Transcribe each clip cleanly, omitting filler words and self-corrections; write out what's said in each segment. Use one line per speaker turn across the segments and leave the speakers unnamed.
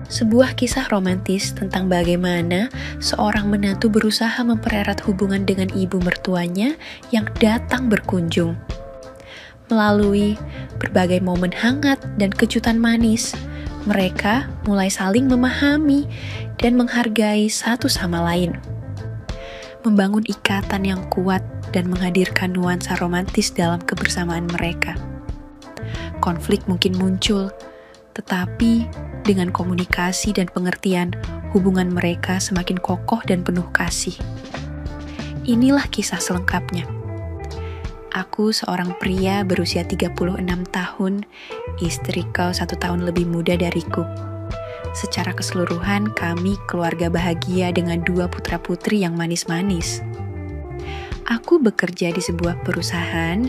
Sebuah kisah romantis tentang bagaimana seorang menantu berusaha mempererat hubungan dengan ibu mertuanya yang datang berkunjung. Melalui berbagai momen hangat dan kejutan manis, mereka mulai saling memahami dan menghargai satu sama lain. Membangun ikatan yang kuat dan menghadirkan nuansa romantis dalam kebersamaan mereka. Konflik mungkin muncul, tetapi dengan komunikasi dan pengertian, hubungan mereka semakin kokoh dan penuh kasih. Inilah kisah selengkapnya. Aku seorang pria berusia 36 tahun, istri kau 1 tahun lebih muda dariku. Secara keseluruhan, kami keluarga bahagia dengan 2 putra-putri yang manis-manis. Aku bekerja di sebuah perusahaan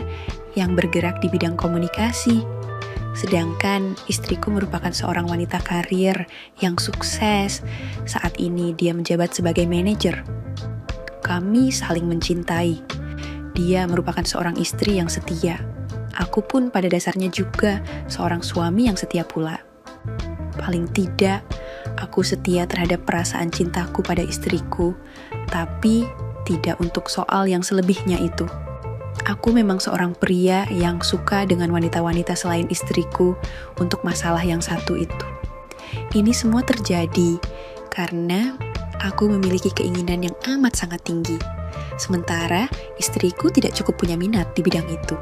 yang bergerak di bidang komunikasi. Sedangkan istriku merupakan seorang wanita karir yang sukses. Saat ini dia menjabat sebagai manajer. Kami saling mencintai. Dia merupakan seorang istri yang setia. Aku pun pada dasarnya juga seorang suami yang setia pula. Paling tidak, aku setia terhadap perasaan cintaku pada istriku, tapi tidak untuk soal yang selebihnya itu. Aku memang seorang pria yang suka dengan wanita-wanita selain istriku untuk masalah yang satu itu. Ini semua terjadi karena aku memiliki keinginan yang amat sangat tinggi. Sementara istriku tidak cukup punya minat di bidang itu.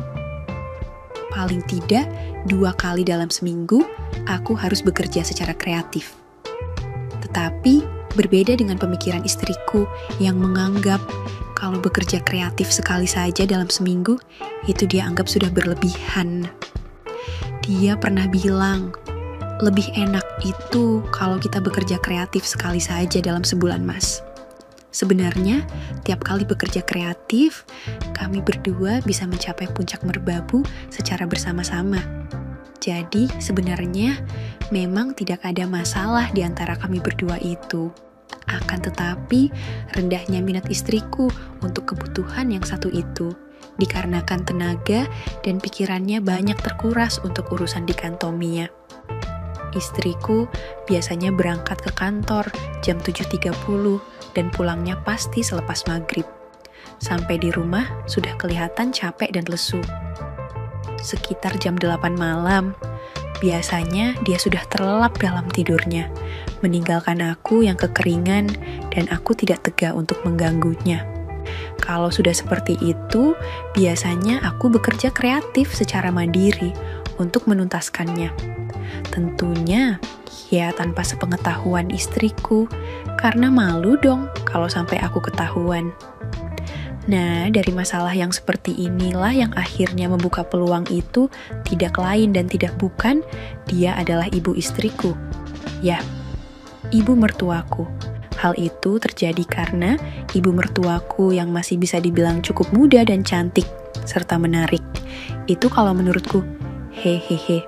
Paling tidak 2 kali dalam seminggu aku harus bekerja secara kreatif. Tetapi berbeda dengan pemikiran istriku yang menganggap kalau bekerja kreatif sekali saja dalam seminggu, itu dia anggap sudah berlebihan. Dia pernah bilang, lebih enak itu kalau kita bekerja kreatif sekali saja dalam sebulan, Mas. Sebenarnya, tiap kali bekerja kreatif, kami berdua bisa mencapai puncak merbabu secara bersama-sama. Jadi, sebenarnya memang tidak ada masalah di antara kami berdua itu. Akan tetapi, rendahnya minat istriku untuk kebutuhan yang satu itu, dikarenakan tenaga dan pikirannya banyak terkuras untuk urusan di kantornya. Istriku biasanya berangkat ke kantor jam 7.30 dan pulangnya pasti selepas maghrib. Sampai di rumah sudah kelihatan capek dan lesu. Sekitar jam 8 malam, biasanya dia sudah terlelap dalam tidurnya, meninggalkan aku yang kekeringan dan aku tidak tega untuk mengganggunya. Kalau sudah seperti itu, biasanya aku bekerja kreatif secara mandiri untuk menuntaskannya. Tentunya, ya tanpa sepengetahuan istriku, karena malu dong kalau sampai aku ketahuan. Nah, dari masalah yang seperti inilah yang akhirnya membuka peluang itu tidak lain dan tidak bukan, dia adalah ibu istriku. Ya, ibu mertuaku. Hal itu terjadi karena ibu mertuaku yang masih bisa dibilang cukup muda dan cantik, serta menarik. Itu kalau menurutku, hehehe.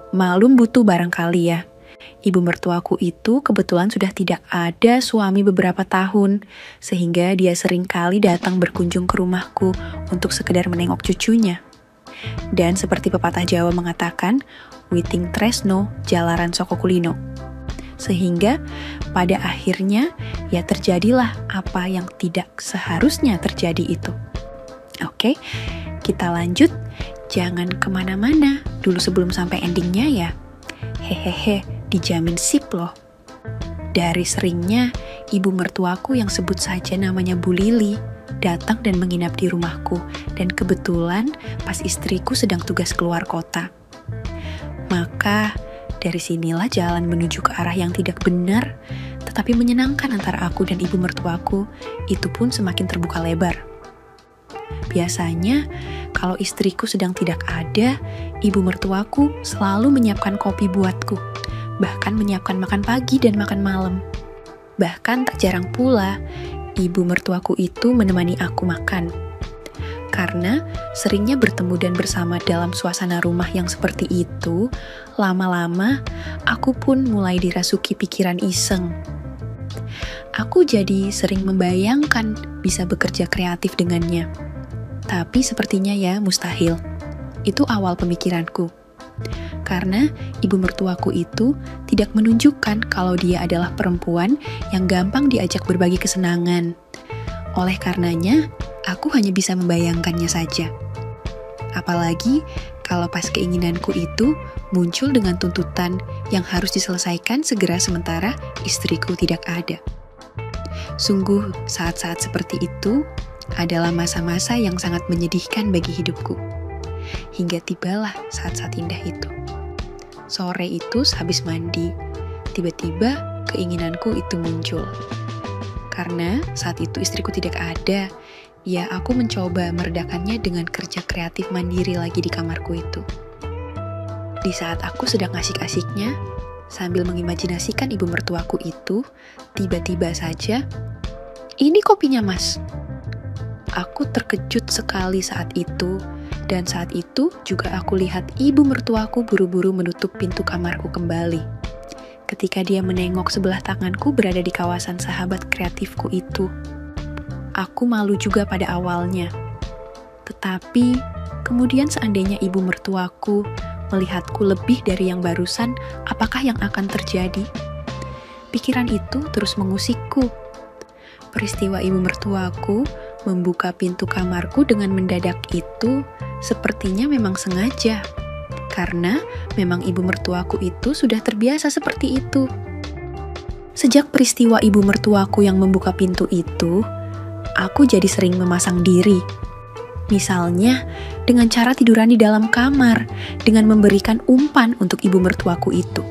Malum butuh barangkali ya. Ibu mertuaku itu kebetulan sudah tidak ada suami beberapa tahun, sehingga dia sering kali datang berkunjung ke rumahku untuk sekedar menengok cucunya. Dan seperti pepatah Jawa mengatakan, witing tresno jalaran soko kulino. Sehingga pada akhirnya ya terjadilah apa yang tidak seharusnya terjadi itu. Oke, kita lanjut. Jangan kemana-mana dulu sebelum sampai endingnya ya. Hehehe, dijamin sip loh. Dari seringnya, ibu mertuaku yang sebut saja namanya Bu Lili datang dan menginap di rumahku, dan kebetulan pas istriku sedang tugas keluar kota. Maka dari sinilah jalan menuju ke arah yang tidak benar, tetapi menyenangkan antara aku dan ibu mertuaku, itu pun semakin terbuka lebar. Biasanya, kalau istriku sedang tidak ada, ibu mertuaku selalu menyiapkan kopi buatku, bahkan menyiapkan makan pagi dan makan malam. Bahkan tak jarang pula, ibu mertuaku itu menemani aku makan. Karena seringnya bertemu dan bersama dalam suasana rumah yang seperti itu, lama-lama aku pun mulai dirasuki pikiran iseng. Aku jadi sering membayangkan bisa bekerja kreatif dengannya. Tapi sepertinya ya mustahil. Itu awal pemikiranku. Karena ibu mertuaku itu tidak menunjukkan kalau dia adalah perempuan yang gampang diajak berbagi kesenangan. Oleh karenanya, aku hanya bisa membayangkannya saja. Apalagi kalau pas keinginanku itu muncul dengan tuntutan yang harus diselesaikan segera sementara istriku tidak ada. Sungguh, saat-saat seperti itu adalah masa-masa yang sangat menyedihkan bagi hidupku. Hingga tibalah saat-saat indah itu. Sore itu sehabis mandi, tiba-tiba keinginanku itu muncul. Karena saat itu istriku tidak ada, ya aku mencoba meredakannya dengan kerja kreatif mandiri lagi di kamarku itu. Di saat aku sedang asik-asiknya, sambil mengimajinasikan ibu mertuaku itu, tiba-tiba saja, "Ini kopinya, Mas." Aku terkejut sekali saat itu, dan saat itu juga aku lihat ibu mertuaku buru-buru menutup pintu kamarku kembali. Ketika dia menengok sebelah tanganku berada di kawasan sahabat kreatifku itu. Aku malu juga pada awalnya. Tetapi, kemudian seandainya ibu mertuaku melihatku lebih dari yang barusan, apakah yang akan terjadi? Pikiran itu terus mengusikku. Peristiwa ibu mertuaku membuka pintu kamarku dengan mendadak itu sepertinya memang sengaja. Karena memang ibu mertuaku itu sudah terbiasa seperti itu. Sejak peristiwa ibu mertuaku yang membuka pintu itu, aku jadi sering memasang diri. Misalnya, dengan cara tiduran di dalam kamar, dengan memberikan umpan untuk ibu mertuaku itu.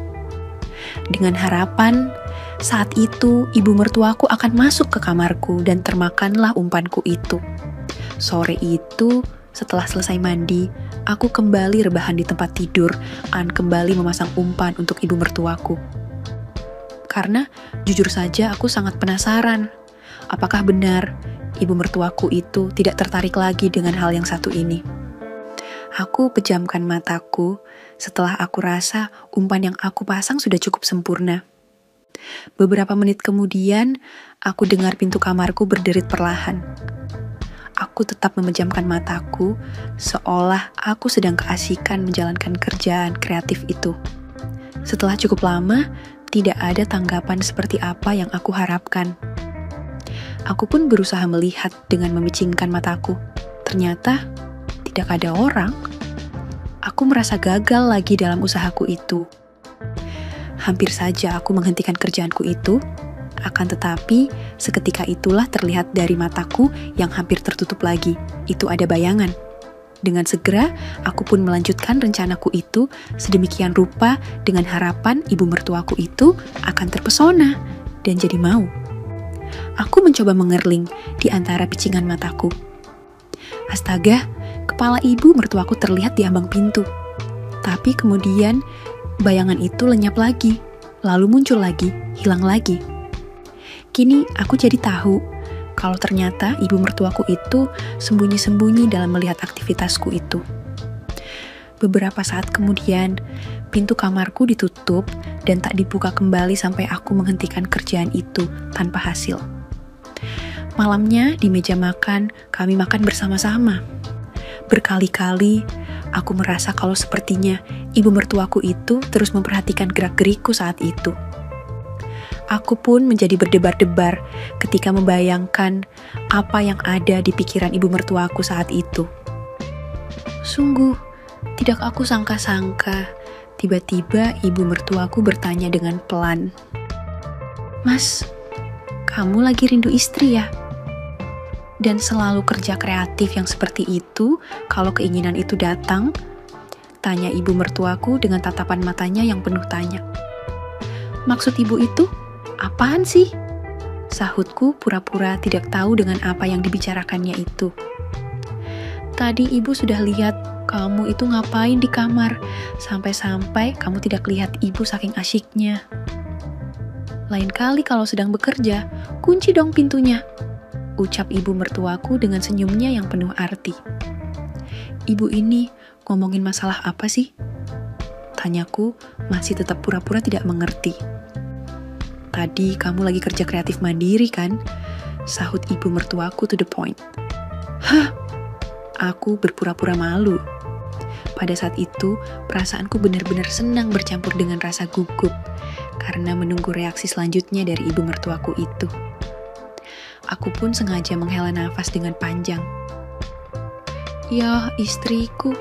Dengan harapan, saat itu ibu mertuaku akan masuk ke kamarku dan termakanlah umpanku itu. Sore itu, setelah selesai mandi, aku kembali rebahan di tempat tidur dan kembali memasang umpan untuk ibu mertuaku. Karena jujur saja aku sangat penasaran, apakah benar ibu mertuaku itu tidak tertarik lagi dengan hal yang satu ini. Aku pejamkan mataku setelah aku rasa umpan yang aku pasang sudah cukup sempurna. Beberapa menit kemudian, aku dengar pintu kamarku berderit perlahan. Aku tetap memejamkan mataku, seolah aku sedang keasikan menjalankan kerjaan kreatif itu. Setelah cukup lama, tidak ada tanggapan seperti apa yang aku harapkan. Aku pun berusaha melihat dengan memicingkan mataku. Ternyata, tidak ada orang. Aku merasa gagal lagi dalam usahaku itu. Hampir saja aku menghentikan kerjaanku itu, akan tetapi seketika itulah terlihat dari mataku yang hampir tertutup lagi. Itu ada bayangan. Dengan segera, aku pun melanjutkan rencanaku itu sedemikian rupa dengan harapan ibu mertuaku itu akan terpesona dan jadi mau. Aku mencoba mengerling di antara picingan mataku. Astaga, kepala ibu mertuaku terlihat di ambang pintu. Tapi kemudian bayangan itu lenyap lagi, lalu muncul lagi, hilang lagi. Kini aku jadi tahu kalau ternyata ibu mertuaku itu sembunyi-sembunyi dalam melihat aktivitasku itu. Beberapa saat kemudian, pintu kamarku ditutup dan tak dibuka kembali sampai aku menghentikan kerjaan itu tanpa hasil. Malamnya di meja makan, kami makan bersama-sama. Berkali-kali, aku merasa kalau sepertinya ibu mertuaku itu terus memperhatikan gerak-gerikku saat itu. Aku pun menjadi berdebar-debar ketika membayangkan apa yang ada di pikiran ibu mertuaku saat itu. Sungguh, tidak aku sangka-sangka, tiba-tiba ibu mertuaku bertanya dengan pelan, "Mas, kamu lagi rindu istri ya?" Dan selalu kerja kreatif yang seperti itu, kalau keinginan itu datang, tanya ibu mertuaku dengan tatapan matanya yang penuh tanya. "Maksud ibu itu? Apaan sih?" Sahutku pura-pura tidak tahu dengan apa yang dibicarakannya itu. "Tadi ibu sudah lihat kamu itu ngapain di kamar, sampai-sampai kamu tidak lihat ibu saking asyiknya. Lain kali kalau sedang bekerja, kunci dong pintunya," ucap ibu mertuaku dengan senyumnya yang penuh arti. "Ibu ini ngomongin masalah apa sih?" Tanyaku masih tetap pura-pura tidak mengerti. "Tadi kamu lagi kerja kreatif mandiri kan?" Sahut ibu mertuaku to the point. "Hah?" Aku berpura-pura malu. Pada saat itu, perasaanku benar-benar senang bercampur dengan rasa gugup karena menunggu reaksi selanjutnya dari ibu mertuaku itu. Aku pun sengaja menghela nafas dengan panjang. Ya, istriku,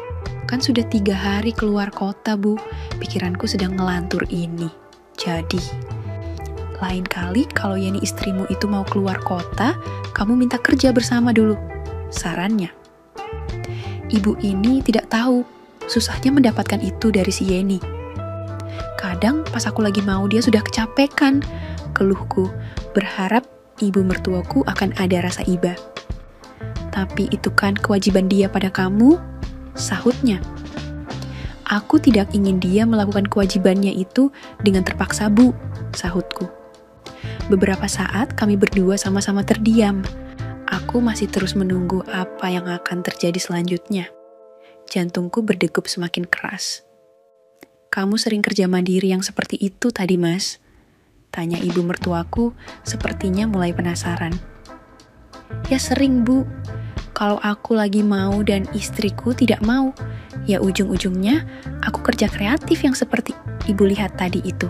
kan sudah 3 hari keluar kota, Bu. Pikiranku sedang ngelantur ini. Jadi, lain kali kalau Yeni istrimu itu mau keluar kota, kamu minta kerja bersama dulu. Sarannya. Ibu ini tidak tahu susahnya mendapatkan itu dari si Yeni. Kadang pas aku lagi mau dia sudah kecapekan, keluhku, berharap ibu mertuaku akan ada rasa iba. Tapi itu kan kewajiban dia pada kamu, sahutnya. Aku tidak ingin dia melakukan kewajibannya itu dengan terpaksa, Bu, sahutku. Beberapa saat kami berdua sama-sama terdiam. Aku masih terus menunggu apa yang akan terjadi selanjutnya. Jantungku berdegup semakin keras. Kamu sering kerja mandiri yang seperti itu tadi, Mas? Tanya ibu mertuaku, sepertinya mulai penasaran. Ya sering, Bu. Kalau aku lagi mau dan istriku tidak mau, ya ujung-ujungnya aku kerja kreatif yang seperti ibu lihat tadi itu.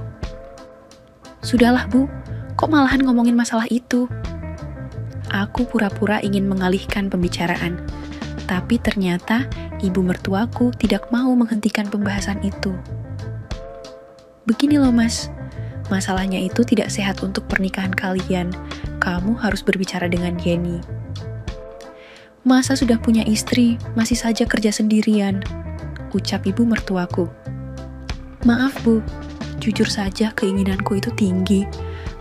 Sudahlah, Bu. Kok malahan ngomongin masalah itu? Aku pura-pura ingin mengalihkan pembicaraan. Tapi ternyata ibu mertuaku tidak mau menghentikan pembahasan itu. Begini loh, Mas. Masalahnya itu tidak sehat untuk pernikahan kalian. Kamu harus berbicara dengan Yeni. Masa sudah punya istri, masih saja kerja sendirian? Ucap ibu mertuaku. Maaf, Bu. Jujur saja keinginanku itu tinggi.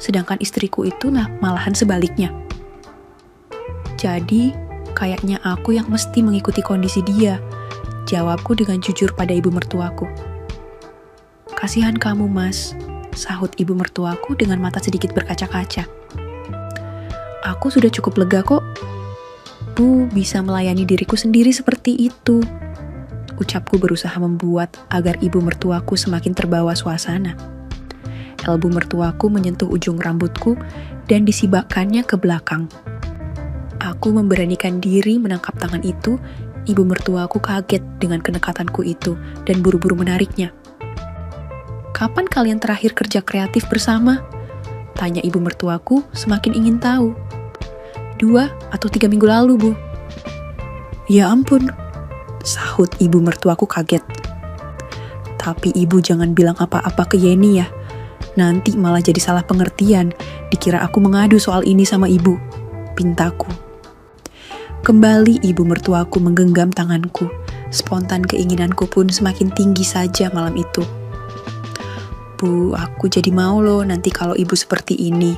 Sedangkan istriku itu malahan sebaliknya. Jadi, kayaknya aku yang mesti mengikuti kondisi dia, jawabku dengan jujur pada ibu mertuaku. Kasihan kamu, Mas, sahut ibu mertuaku dengan mata sedikit berkaca-kaca. Aku sudah cukup lega kok. Bu bisa melayani diriku sendiri seperti itu. Ucapku berusaha membuat agar ibu mertuaku semakin terbawa suasana. Elbu mertuaku menyentuh ujung rambutku dan disibakkannya ke belakang. Aku memberanikan diri menangkap tangan itu. Ibu mertuaku kaget dengan kedekatanku itu dan buru-buru menariknya. Kapan kalian terakhir kerja kreatif bersama? Tanya ibu mertuaku semakin ingin tahu. 2 atau 3 minggu lalu, Bu. Ya ampun, sahut ibu mertuaku kaget. Tapi ibu jangan bilang apa-apa ke Yeni ya. Nanti malah jadi salah pengertian. Dikira aku mengadu soal ini sama ibu, pintaku. Kembali ibu mertuaku menggenggam tanganku. Spontan keinginanku pun semakin tinggi saja malam itu. Bu, aku jadi mau loh nanti kalau ibu seperti ini.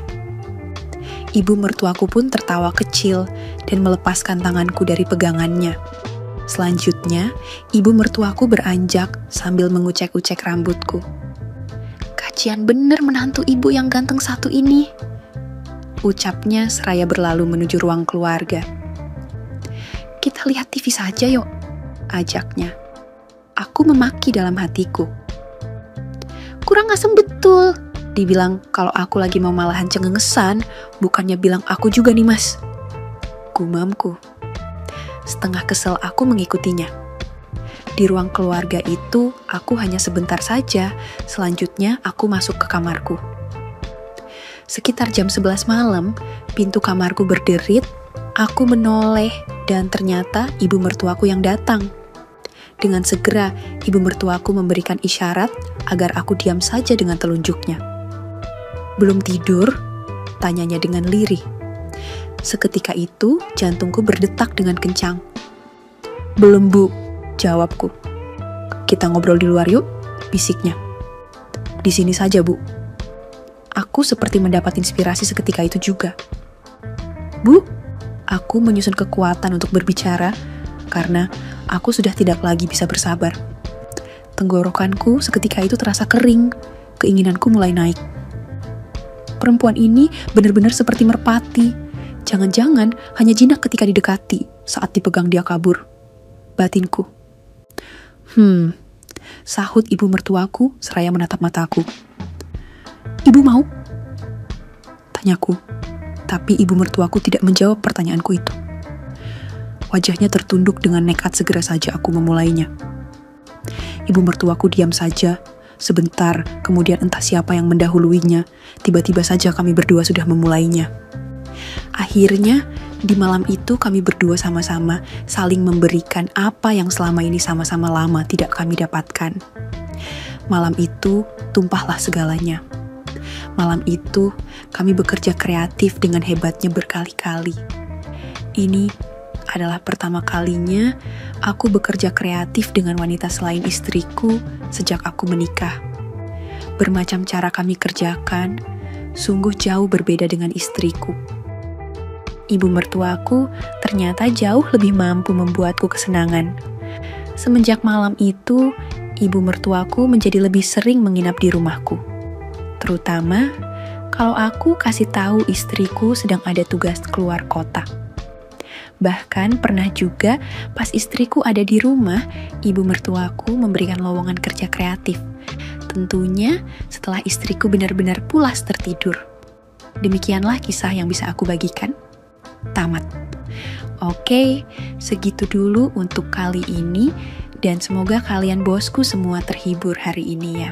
Ibu mertuaku pun tertawa kecil dan melepaskan tanganku dari pegangannya. Selanjutnya, ibu mertuaku beranjak sambil mengucek-ucek rambutku. Kacian bener menantu ibu yang ganteng satu ini, ucapnya seraya berlalu menuju ruang keluarga. Kita lihat TV saja yuk, ajaknya. Aku memaki dalam hatiku. Kurang asem betul, dibilang kalau aku lagi mau malahan cengengesan, bukannya bilang aku juga nih, Mas. Gumamku. Setengah kesel aku mengikutinya. Di ruang keluarga itu, aku hanya sebentar saja, selanjutnya aku masuk ke kamarku. Sekitar jam 11 malam, pintu kamarku berderit, aku menoleh, dan ternyata ibu mertuaku yang datang. Dengan segera, ibu mertuaku memberikan isyarat agar aku diam saja dengan telunjuknya. Belum tidur? Tanyanya dengan lirih. Seketika itu, jantungku berdetak dengan kencang. Belum, Bu, jawabku. Kita ngobrol di luar yuk, bisiknya. Di sini saja, Bu. Aku seperti mendapat inspirasi seketika itu juga. Bu, aku menyusun kekuatan untuk berbicara karena aku sudah tidak lagi bisa bersabar. Tenggorokanku seketika itu terasa kering, keinginanku mulai naik. Perempuan ini benar-benar seperti merpati. Jangan-jangan hanya jinak ketika didekati saat dipegang dia kabur. Batinku. Sahut ibu mertuaku seraya menatap mataku. Ibu mau? Tanyaku. Tapi ibu mertuaku tidak menjawab pertanyaanku itu. Wajahnya tertunduk dengan nekat segera saja aku memulainya.
Ibu mertuaku diam saja. Sebentar, kemudian entah siapa yang mendahuluinya. Tiba-tiba saja kami berdua sudah memulainya. Akhirnya, di malam itu kami berdua sama-sama saling memberikan apa yang selama ini sama-sama lama tidak kami dapatkan. Malam itu, tumpahlah segalanya. Malam itu, kami bekerja kreatif dengan hebatnya berkali-kali. Ini adalah pertama kalinya aku bekerja kreatif dengan wanita selain istriku sejak aku menikah. Bermacam cara kami kerjakan, sungguh jauh berbeda dengan istriku. Ibu mertuaku ternyata jauh lebih mampu membuatku kesenangan. Semenjak malam itu, ibu mertuaku menjadi lebih sering menginap di rumahku. Terutama kalau aku kasih tahu istriku sedang ada tugas keluar kota. Bahkan pernah juga pas istriku ada di rumah, ibu mertuaku memberikan lowongan kerja kreatif. Tentunya setelah istriku benar-benar pulas tertidur. Demikianlah kisah yang bisa aku bagikan. Tamat. Oke, segitu dulu untuk kali ini dan semoga kalian bosku semua terhibur hari ini ya.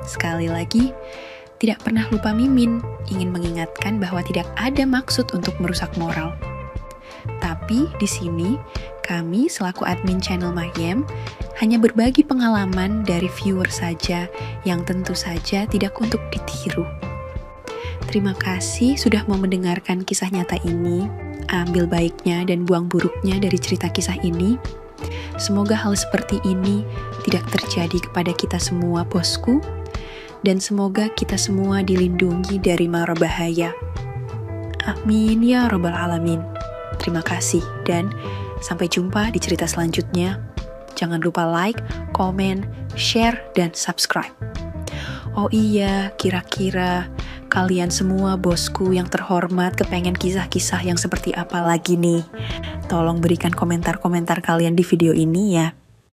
Sekali lagi, tidak pernah lupa Mimin ingin mengingatkan bahwa tidak ada maksud untuk merusak moral. Tapi di sini, kami selaku admin channel Mahyem hanya berbagi pengalaman dari viewer saja yang tentu saja tidak untuk ditiru. Terima kasih sudah mau mendengarkan kisah nyata ini. Ambil baiknya dan buang buruknya dari cerita kisah ini. Semoga hal seperti ini tidak terjadi kepada kita semua bosku. Dan semoga kita semua dilindungi dari mara bahaya. Amin ya Rabbal Alamin. Terima kasih dan sampai jumpa di cerita selanjutnya. Jangan lupa like, komen, share, dan subscribe. Oh iya, kira-kira kalian semua bosku yang terhormat kepengen kisah-kisah yang seperti apa lagi nih? Tolong berikan komentar-komentar kalian di video ini ya.